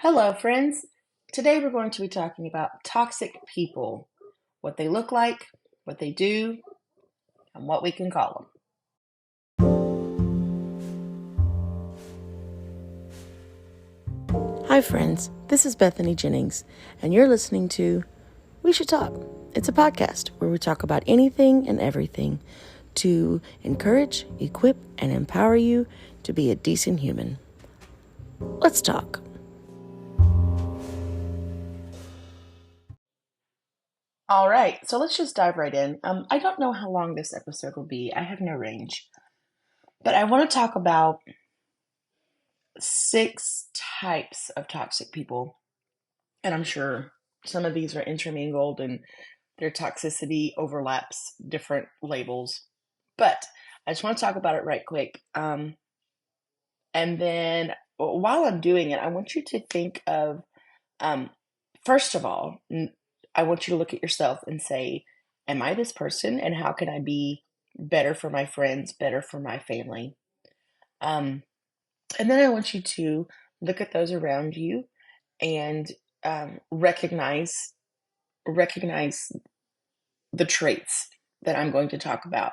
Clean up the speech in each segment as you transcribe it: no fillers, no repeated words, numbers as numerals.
Hello, friends. Today we're going to be talking about toxic people, what they look like, what they do, and what we can call them. Hi, friends. This is Bethany Jennings, and you're listening to We Should Talk. It's a podcast where we talk about anything and everything to encourage, equip, and empower you to be a decent human. Let's talk. All right, so let's just dive right in. I don't know how long this episode will be. I have no range. But I want to talk about 6 types of toxic people. And I'm sure some of these are intermingled and their toxicity overlaps different labels. But I just want to talk about it right quick. And then while I'm doing it, I want you to think of, first of all, I want you to look at yourself and say, am I this person? And how can I be better for my friends, better for my family? And then I want you to look at those around you and recognize the traits that I'm going to talk about,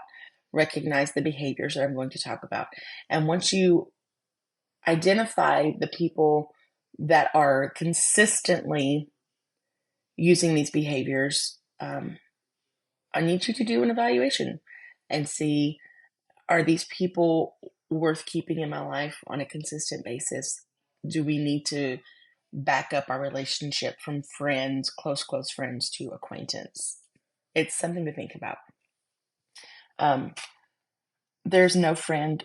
recognize the behaviors that I'm going to talk about. And once you identify the people that are consistently using these behaviors, I need you to do an evaluation and see, are these people worth keeping in my life on a consistent basis? Do we need to back up our relationship from friends, close friends, to acquaintance? It's something to think about. There's no friend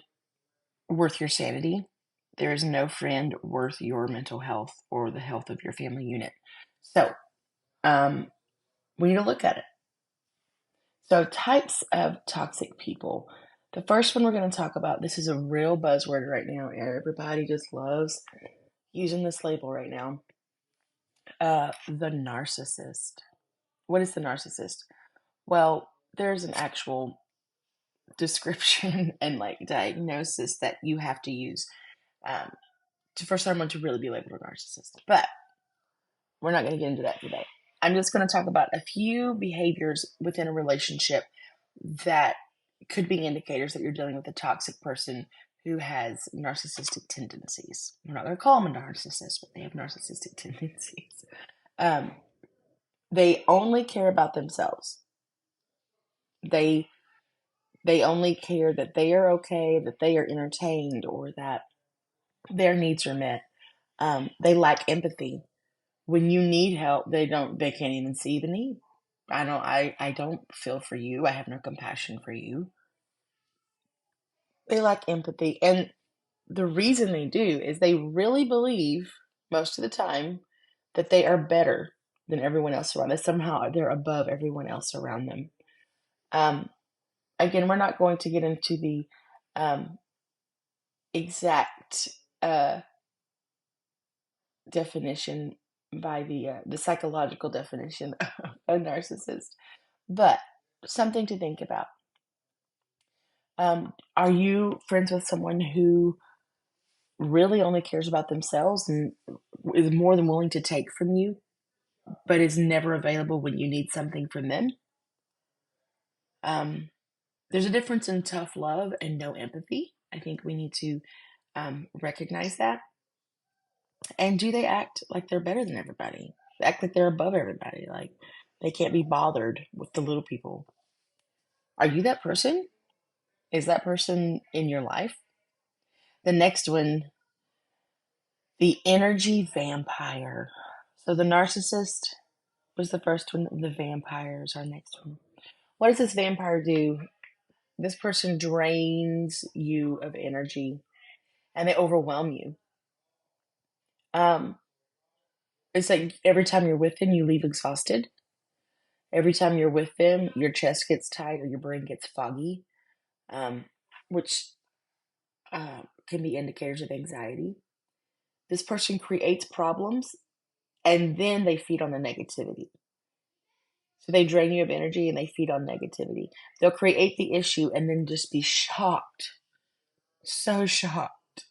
worth your sanity. There is no friend worth your mental health or the health of your family unit. So we need to look at it. So types of toxic people. The first one we're going to talk about, this is a real buzzword right now. Everybody just loves using this label right now. The narcissist. What is the narcissist? Well, there's an actual description and diagnosis that you have to use for someone to really be labeled a narcissist. But we're not going to get into that today. I'm just going to talk about a few behaviors within a relationship that could be indicators that you're dealing with a toxic person who has narcissistic tendencies. We're not going to call them a narcissist, but they have narcissistic tendencies. They only care about themselves. They only care that they are okay, that they are entertained, or that their needs are met. They lack empathy. When you need help, they can't even see the need. I don't feel for you. I have no compassion for you. They lack empathy. And the reason they do is they really believe most of the time that they are better than everyone else around them. Somehow they're above everyone else around them. Again, we're not going to get into the exact definition by the psychological definition of a narcissist, but something to think about. Are you friends with someone who really only cares about themselves and is more than willing to take from you, but is never available when you need something from them? There's a difference in tough love and no empathy. I think we need to recognize that. And do they act like they're better than everybody? They act like they're above everybody, like they can't be bothered with the little people. Are you that person? Is that person in your life? The next one, the energy vampire. So the narcissist was the first one. The vampire is our next one. What does this vampire do? This person drains you of energy and they overwhelm you. It's like every time you're with them, you leave exhausted. Every time you're with them, your chest gets tight or your brain gets foggy, which can be indicators of anxiety. This person creates problems and then they feed on the negativity. So they drain you of energy and they feed on negativity. They'll create the issue and then just be shocked, so shocked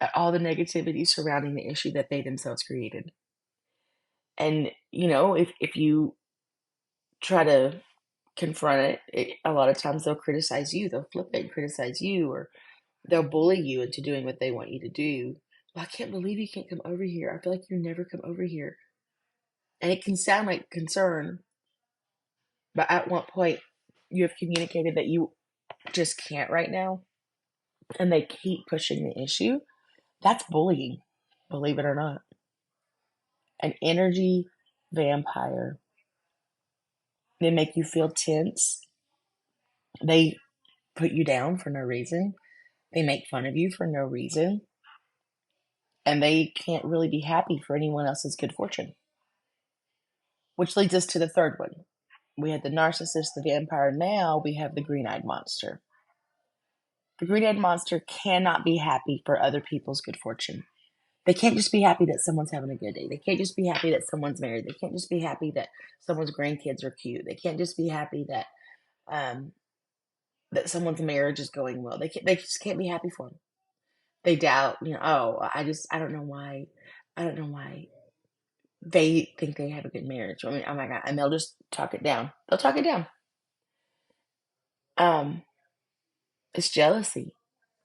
at all the negativity surrounding the issue that they themselves created. And, you know, if you try to confront a lot of times they'll criticize you. They'll flip it and criticize you, or they'll bully you into doing what they want you to do. Well, I can't believe you can't come over here. I feel like you never come over here. And it can sound like concern, but at what point you have communicated that you just can't right now, and they keep pushing the issue, that's bullying, believe it or not. An energy vampire. They make you feel tense. They put you down for no reason. They make fun of you for no reason. And they can't really be happy for anyone else's good fortune. Which leads us to the third one. We had the narcissist, the vampire. Now we have the green-eyed monster. The green-eyed monster cannot be happy for other people's good fortune. They can't just be happy that someone's having a good day. They can't just be happy that someone's married. They can't just be happy that someone's grandkids are cute. They can't just be happy that um, that someone's marriage is going well. They just can't be happy for them. They doubt, you know, oh, I don't know why. I don't know why they think they have a good marriage. I mean, oh my God. And they'll just talk it down. They'll talk it down. Um, it's jealousy.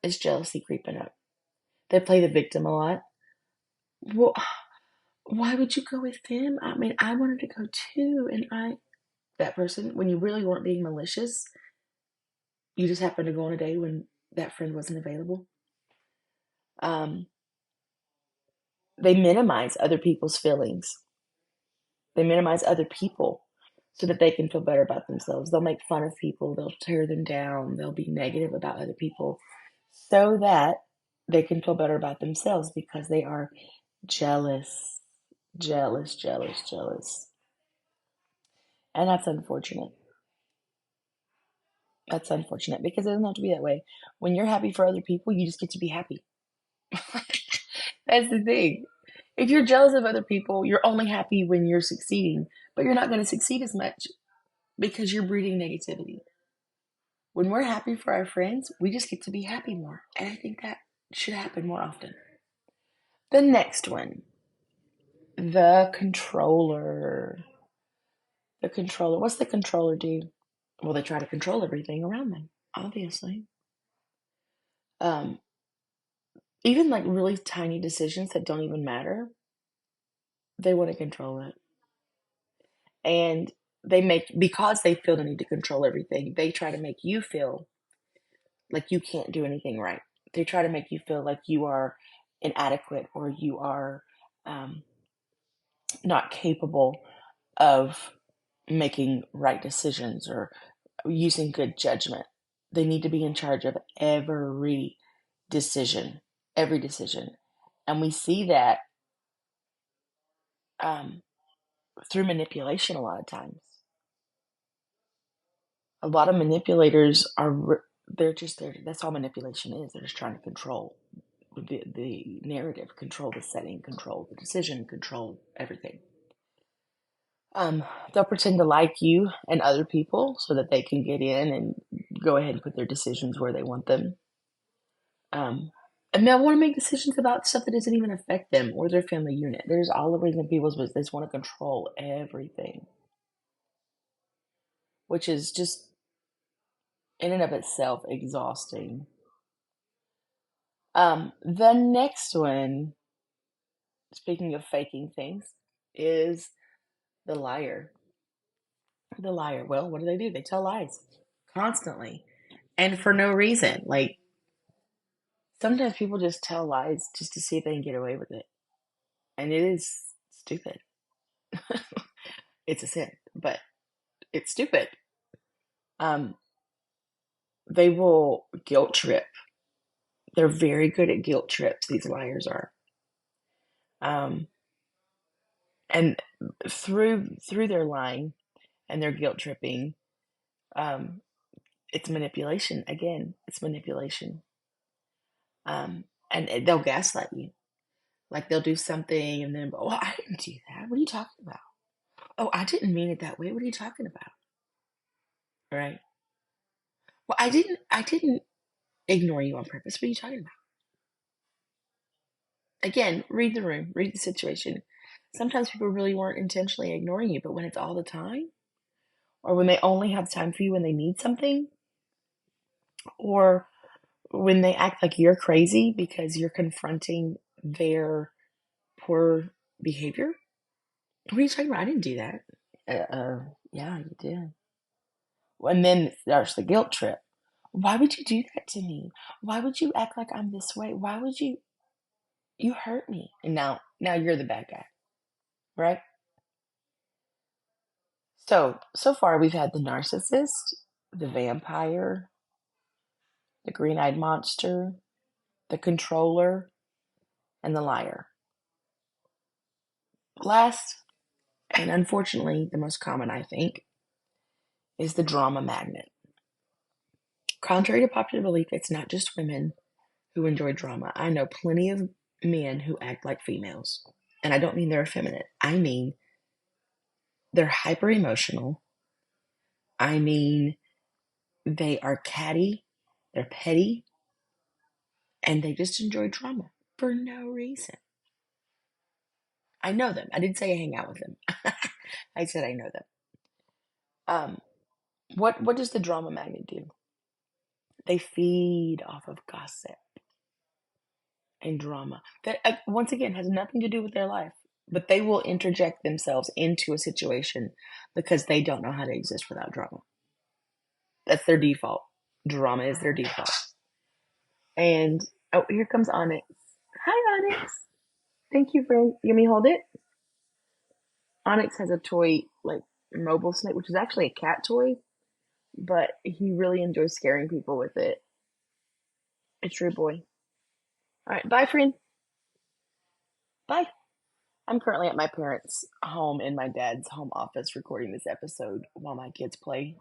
It's jealousy creeping up. They play the victim a lot. Well, why would you go with them? I mean, I wanted to go too. That person, when you really weren't being malicious, you just happened to go on a day when that friend wasn't available. Um, they minimize other people's feelings. They minimize other people so that they can feel better about themselves. They'll make fun of people. They'll tear them down. They'll be negative about other people so that they can feel better about themselves because they are jealous, jealous, jealous, jealous. And that's unfortunate. That's unfortunate because it doesn't have to be that way. When you're happy for other people, you just get to be happy. That's the thing. If you're jealous of other people, you're only happy when you're succeeding, but you're not going to succeed as much because you're breeding negativity. When we're happy for our friends, we just get to be happy more. And I think that should happen more often. The next one, the controller. The controller. What's the controller do? Well, they try to control everything around them, obviously. Um, Even like really tiny decisions that don't even matter, they want to control it. And because they feel the need to control everything, they try to make you feel like you can't do anything right. They try to make you feel like you are inadequate or you are um, not capable of making right decisions or using good judgment. They need to be in charge of decision, every decision. And we see that um, through manipulation a lot of times. A lot of manipulators they're just there. That's all manipulation is. They're just trying to control the narrative, control the setting, control the decision, control everything. They'll pretend to like you and other people so that they can get in and go ahead and put their decisions where they want them. And they'll want to make decisions about stuff that doesn't even affect them or their family unit. There's all the reason people's business. They just want to control everything, which is just in and of itself exhausting. The next one, speaking of faking things, is the liar. The liar. Well, what do? They tell lies constantly and for no reason. Like sometimes people just tell lies just to see if they can get away with it. And it is stupid. It's a sin, but it's stupid. Um, they will guilt trip. They're very good at guilt trips, these liars are. Um, and through their lying and their guilt tripping, um, it's manipulation. Again, it's manipulation. And they'll gaslight you. Like they'll do something and then, oh, I didn't do that. What are you talking about? Oh, I didn't mean it that way. What are you talking about? Right? Well, I didn't ignore you on purpose. What are you talking about? Again, read the room, read the situation. Sometimes people really weren't intentionally ignoring you, but when it's all the time, or when they only have time for you when they need something, or when they act like you're crazy because you're confronting their poor behavior. What are you talking about? I didn't do that. Yeah, you did. And then there's the guilt trip. Why would you do that to me? Why would you act like I'm this way? Why would you hurt me? And now you're the bad guy, right? So far we've had the narcissist, the vampire, the green-eyed monster, the controller, and the liar. Last, and unfortunately the most common, I think, is the drama magnet. Contrary to popular belief, it's not just women who enjoy drama. I know plenty of men who act like females. And I don't mean they're effeminate. I mean they're hyper emotional. I mean they are catty, they're petty, and they just enjoy drama for no reason. I know them. I didn't say I hang out with them. I said I know them. Um, what does the drama magnet do? They feed off of gossip and drama that once again has nothing to do with their life, but they will interject themselves into a situation because they don't know how to exist without drama. That's their default. Drama is their default. And oh, here comes Onyx. Hi, Onyx. Thank you, friend. You want me to hold it? Onyx has a toy like mobile snake, which is actually a cat toy, but he really enjoys scaring people with it. It's your boy. All right, bye, friend. Bye. I'm currently at my parents' home in my dad's home office recording this episode while my kids play.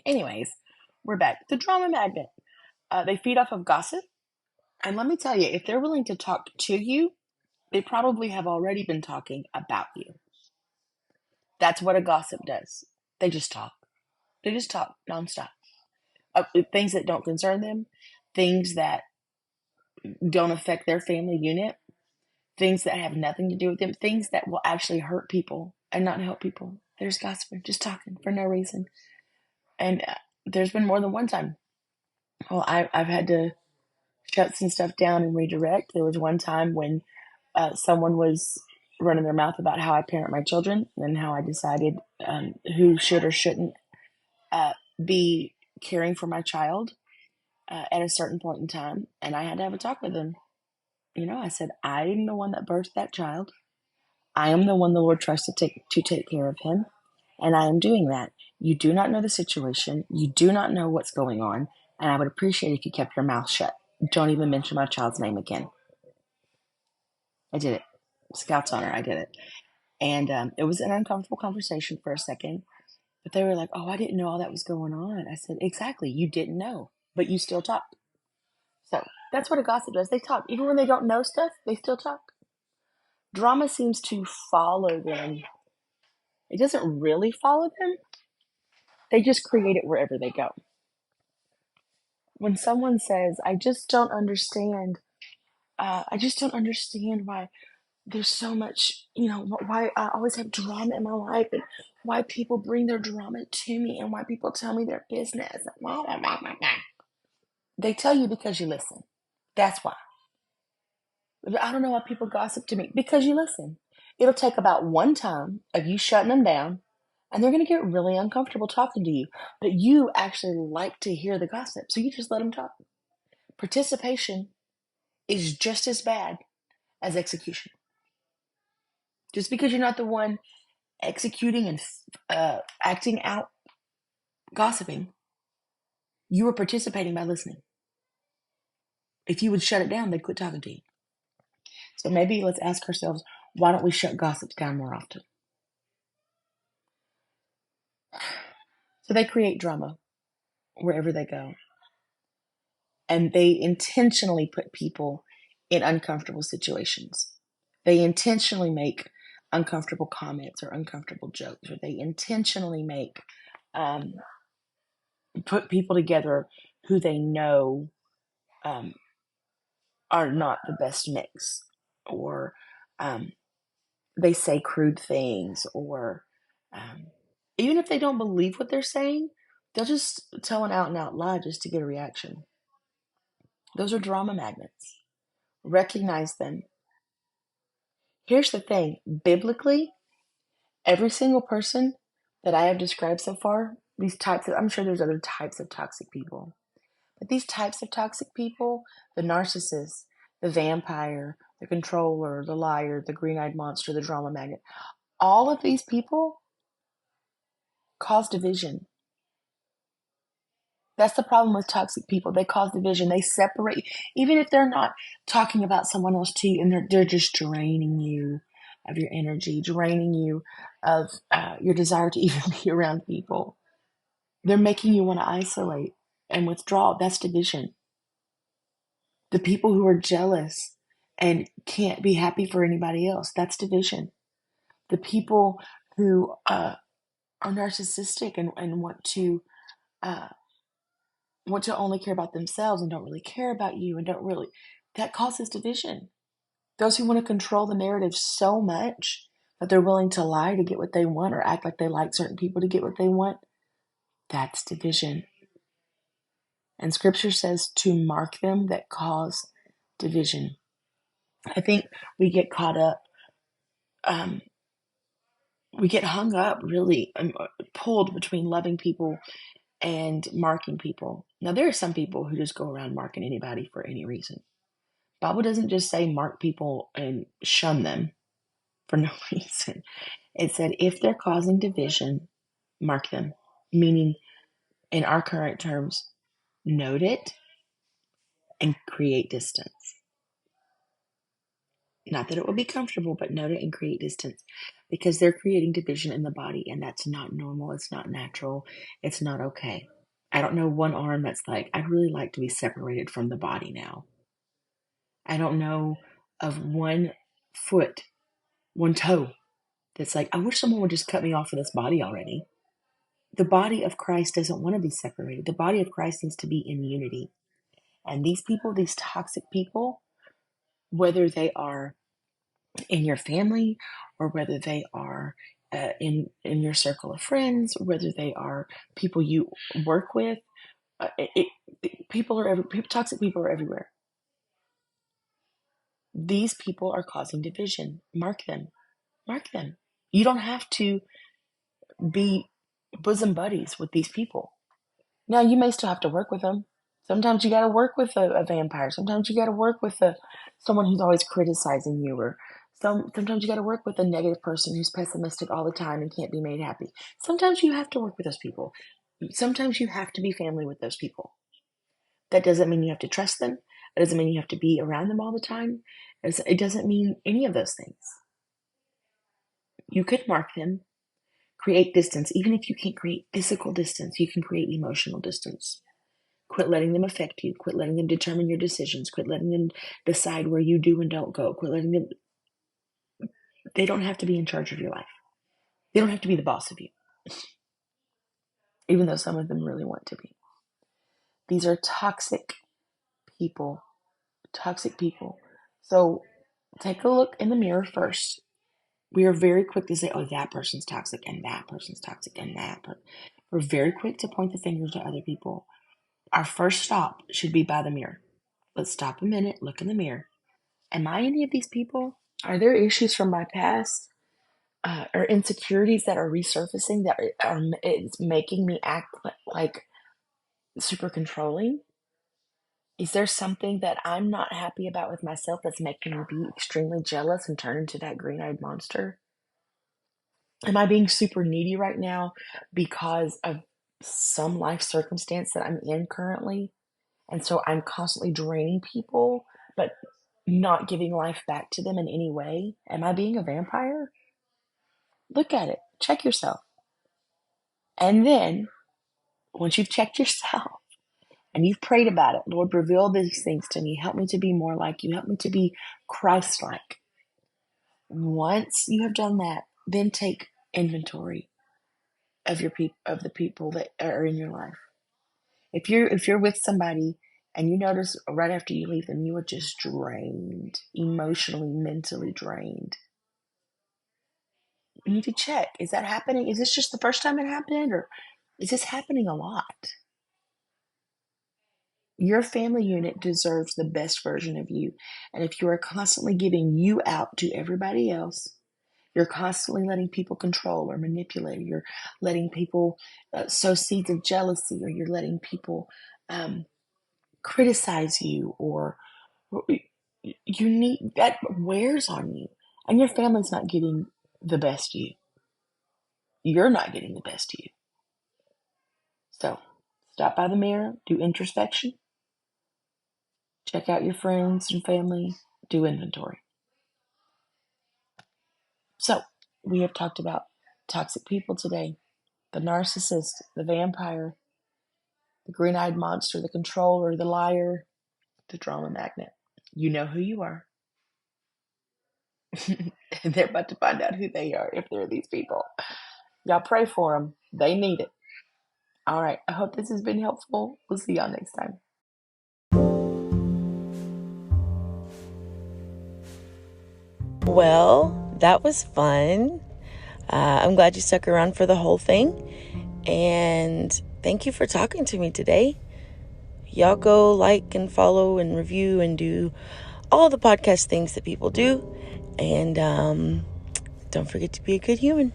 Anyways, we're back. The drama magnet. They feed off of gossip. And let me tell you, if they're willing to talk to you, they probably have already been talking about you. That's what a gossip does. They just talk. They just talk nonstop. Things that don't concern them, things that don't affect their family unit, things that have nothing to do with them, things that will actually hurt people and not help people. There's gossiping, just talking for no reason. And there's been more than one time. Well, I've had to shut some stuff down and redirect. There was one time when someone was running their mouth about how I parent my children and how I decided who should or shouldn't be caring for my child at a certain point in time. And I had to have a talk with them. You know, I said, I'm the one that birthed that child. I am the one the Lord trusts to take care of him, and I am doing that. You do not know the situation. You do not know what's going on, and I would appreciate if you kept your mouth shut. Don't even mention my child's name again. I did it. Scout's honor, I did it. And it was an uncomfortable conversation for a second, but they were like, oh, I didn't know all that was going on. I said, exactly. You didn't know, but you still talked. So that's what a gossip does. They talk. Even when they don't know stuff, they still talk. Drama seems to follow them. It doesn't really follow them. They just create it wherever they go. When someone says, I just don't understand why there's so much, why I always have drama in my life and why people bring their drama to me and why people tell me their business. They tell you because you listen. That's why. I don't know why people gossip to me because you listen. It'll take about one time of you shutting them down and they're going to get really uncomfortable talking to you. But you actually like to hear the gossip, so you just let them talk. Participation is just as bad as execution. Just because you're not the one executing and acting out gossiping, you were participating by listening. If you would shut it down, they'd quit talking to you. So maybe let's ask ourselves, why don't we shut gossips down more often? So they create drama wherever they go. And they intentionally put people in uncomfortable situations. They intentionally make uncomfortable comments or uncomfortable jokes, or they intentionally put people together who they know are not the best mix. or they say crude things, or even if they don't believe what they're saying, they'll just tell an out and out lie just to get a reaction. Those are drama magnets. Recognize them. Here's the thing, biblically, every single person that I have described so far, I'm sure there's other types of toxic people, but these types of toxic people, the narcissist, the vampire, the controller, the liar, the green-eyed monster, the drama magnet, all of these people cause division. That's the problem with toxic people. They cause division. They separate, even if they're not talking about someone else to you, and they're just draining you of your energy, draining you of your desire to even be around people. They're making you want to isolate and withdraw. That's division. The people who are jealous and can't be happy for anybody else, that's division. The people who are narcissistic and uh, want to only care about themselves and don't really care about you and don't really, that causes division. Those who want to control the narrative so much that they're willing to lie to get what they want, or act like they like certain people to get what they want, that's division. And scripture says to mark them that cause division. I think we get caught up, um, we get hung up really, pulled between loving people and marking people. Now, there are some people who just go around marking anybody for any reason. Bible doesn't just say mark people and shun them for no reason. It said if they're causing division, mark them. Meaning, in our current terms, note it and create distance. Not that it will be comfortable, but note it and create distance, because they're creating division in the body, and that's not normal. It's not natural. It's not okay. I don't know one arm that's like, I'd really like to be separated from the body now. I don't know of one foot, one toe that's like, I wish someone would just cut me off of this body already. The body of Christ doesn't want to be separated. The body of Christ needs to be in unity. And these people, these toxic people, whether they are in your family or whether they are in your circle of friends, whether they are people you work with, toxic people are everywhere. These people are causing division. Mark them. Mark them. You don't have to be bosom buddies with these people. Now, you may still have to work with them. Sometimes you got to work with a vampire. Sometimes you got to work with someone who's always criticizing you, or sometimes you got to work with a negative person who's pessimistic all the time and can't be made happy. Sometimes you have to work with those people. Sometimes you have to be family with those people. That doesn't mean you have to trust them. It doesn't mean you have to be around them all the time. It doesn't mean any of those things. You could mark them, create distance. Even if you can't create physical distance, you can create emotional distance. Quit letting them affect you. Quit letting them determine your decisions. Quit letting them decide where you do and don't go. Quit letting them, they don't have to be in charge of your life. They don't have to be the boss of you, even though some of them really want to be. These are toxic people. Toxic people. So take a look in the mirror first. We are very quick to say, oh, that person's toxic and that person's toxic and we're very quick to point the fingers to other people. Our first stop should be by the mirror. Let's stop a minute, look in the mirror. Am I any of these people? Are there issues from my past or insecurities that are resurfacing that is making me act like super controlling? Is there something that I'm not happy about with myself that's making me be extremely jealous and turn into that green-eyed monster? Am I being super needy right now because of some life circumstance that I'm in currently? And so I'm constantly draining people, but not giving life back to them in any way. Am I being a vampire? Look at it. Check yourself. And then, once you've checked yourself and you've prayed about it, Lord, reveal these things to me. Help me to be more like you. Help me to be Christ-like. Once you have done that, then take inventory of the people that are in your life. If you're with somebody and you notice right after you leave them, you are just drained, emotionally, mentally drained, you need to check. Is that happening? Is this just the first time it happened, or is this happening a lot? Your family unit deserves the best version of you. And if you are constantly giving you out to everybody else, you're constantly letting people control or manipulate, you're letting people sow seeds of jealousy, or you're letting people criticize you, or you need that wears on you. And your family's not getting the best you. You're not getting the best you. So stop by the mirror, do introspection, check out your friends and family, do inventory. So we have talked about toxic people today, the narcissist, the vampire, the green-eyed monster, the controller, the liar, the drama magnet. You know who you are. And they're about to find out who they are if they're these people. Y'all pray for them. They need it. All right. I hope this has been helpful. We'll see y'all next time. Well, that was fun. I'm glad you stuck around for the whole thing. And thank you for talking to me today. Y'all go like and follow and review and do all the podcast things that people do. And don't forget to be a good human.